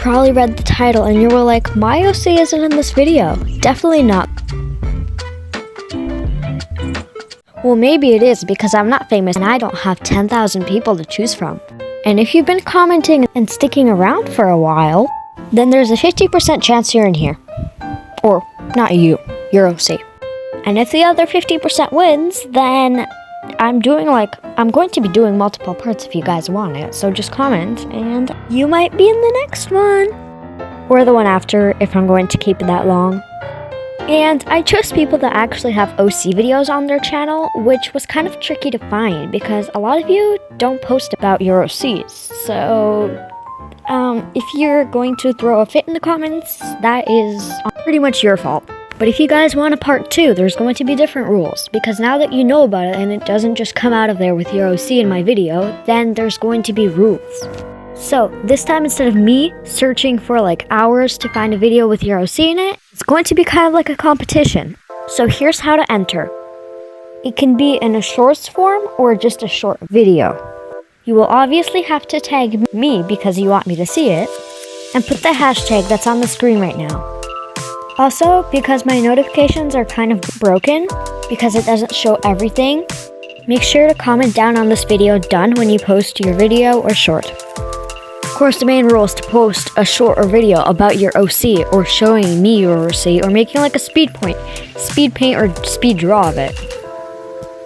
probably read the title and you were like, my OC isn't in this video. Definitely not. Well, maybe it is because I'm not famous and I don't have 10,000 people to choose from. And if you've been commenting and sticking around for a while, then there's a 50% chance you're in here. Or, not you, your OC. And if the other 50% wins, then I'm going to be doing multiple parts if you guys want it. So just comment and you might be in the next one. Or the one after if I'm going to keep it that long. And I chose people that actually have OC videos on their channel, which was kind of tricky to find because a lot of you don't post about your OCs. So, if you're going to throw a fit in the comments, that is pretty much your fault. But if you guys want a part 2, there's going to be different rules, because now that you know about it and it doesn't just come out of there with your OC in my video, then there's going to be rules. So, this time instead of me searching for like hours to find a video with your OC in it, it's going to be kind of like a competition. So here's how to enter. It can be in a shorts form or just a short video. You will obviously have to tag me because you want me to see it, and put the hashtag that's on the screen right now. Also, because my notifications are kind of broken, because it doesn't show everything, make sure to comment down on this video done when you post your video or short. Of course, the main rule is to post a short or video about your OC or showing me your OC or making like a speed paint or speed draw of it.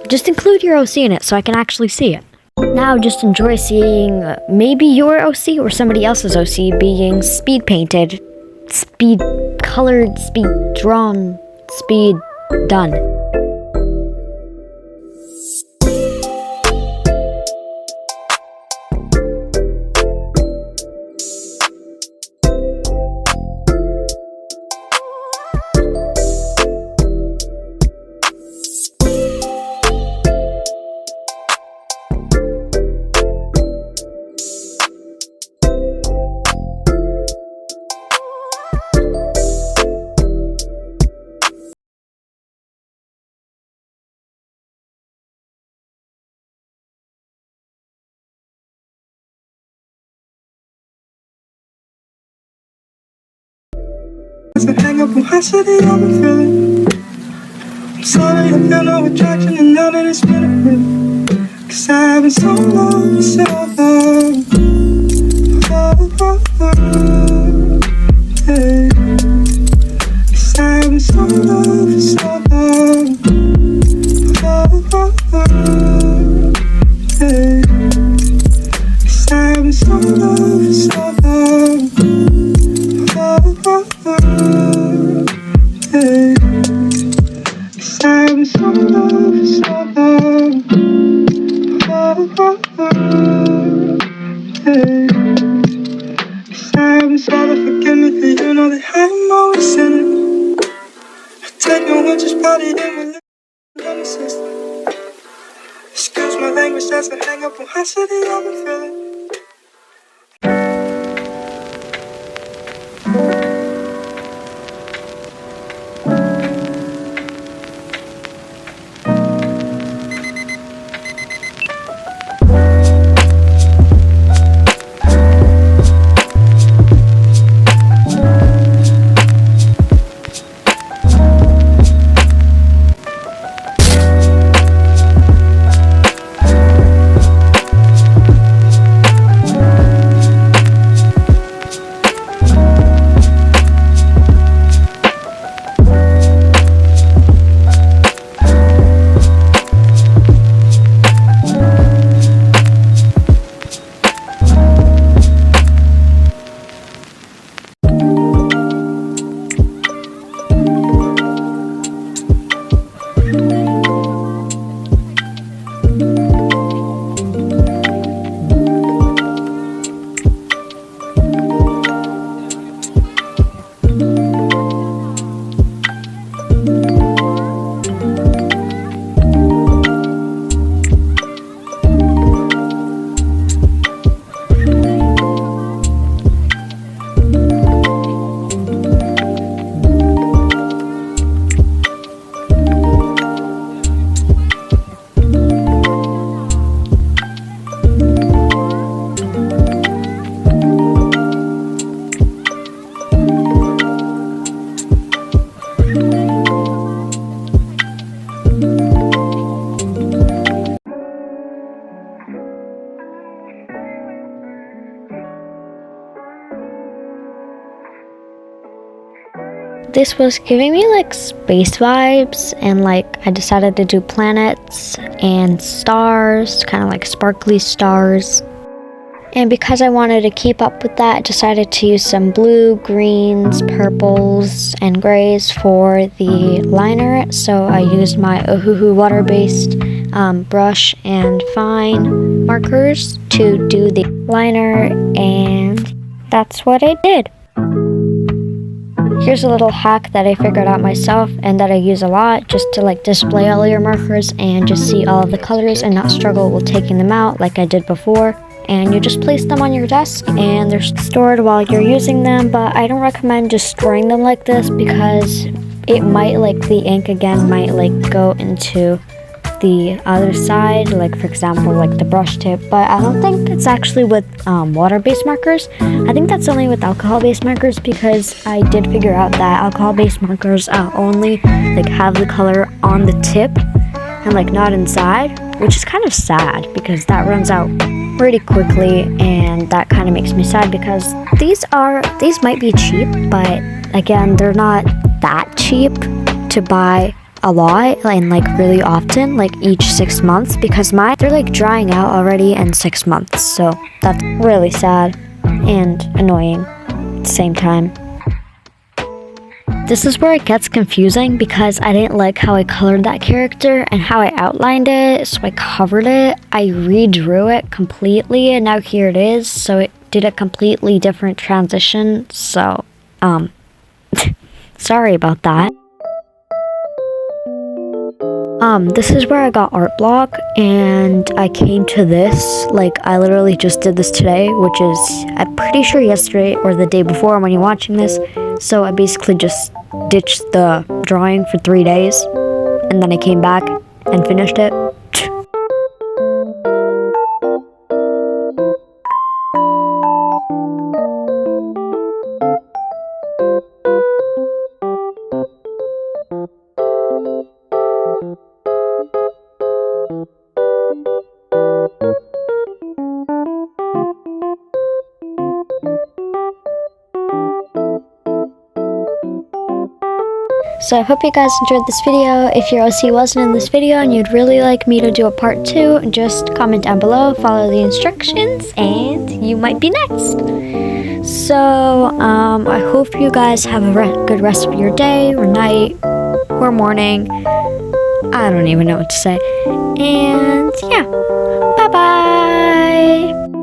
Just include your OC in it so I can actually see it. Now just enjoy seeing maybe your OC or somebody else's OC being speed painted, speed colored, speed drawn, speed done. As I hang up on high city, I've been feeling. I'm sorry, I feel no attraction, and now that it's been a minute. 'Cause I've been so long, so long. Yeah. 'Cause I've been so long for so long. Yeah. 'Cause I've been so long for so long. Excuse my language as I hang up on high city, I've been feeling. This was giving me like space vibes, and like I decided to do planets and stars, kind of like sparkly stars. And because I wanted to keep up with that, I decided to use some blue, greens, purples, and grays for the liner. So I used my Ohuhu water-based brush and fine markers to do the liner, and that's what I did. Here's a little hack that I figured out myself and that I use a lot, just to like display all your markers and just see all of the colors and not struggle with taking them out like I did before. And you just place them on your desk and they're stored while you're using them, but I don't recommend just storing them like this because it might, like the ink again might like go into the other side, like for example like the brush tip. But I don't think it's actually with water-based markers. I think that's only with alcohol-based markers, because I did figure out that alcohol-based markers only like have the color on the tip and like not inside, which is kind of sad because that runs out pretty quickly, and that kind of makes me sad because these might be cheap, but again they're not that cheap to buy a lot and like really often, like each 6 months, because they're like drying out already in 6 months. So that's really sad and annoying at the same time. This is where it gets confusing because I didn't like how I colored that character and how I outlined it, so I covered it. I redrew it completely and now here it is, so it did a completely different transition, so sorry about that. This is where I got art block, and I came to this, like I literally just did this today, which is, I'm pretty sure yesterday or the day before when you're watching this. So I basically just ditched the drawing for 3 days, and then I came back and finished it. So I hope you guys enjoyed this video. If your OC wasn't in this video and you'd really like me to do a part 2, just comment down below, follow the instructions, and you might be next. So I hope you guys have a good rest of your day or night or morning. I don't even know what to say. And yeah, bye bye.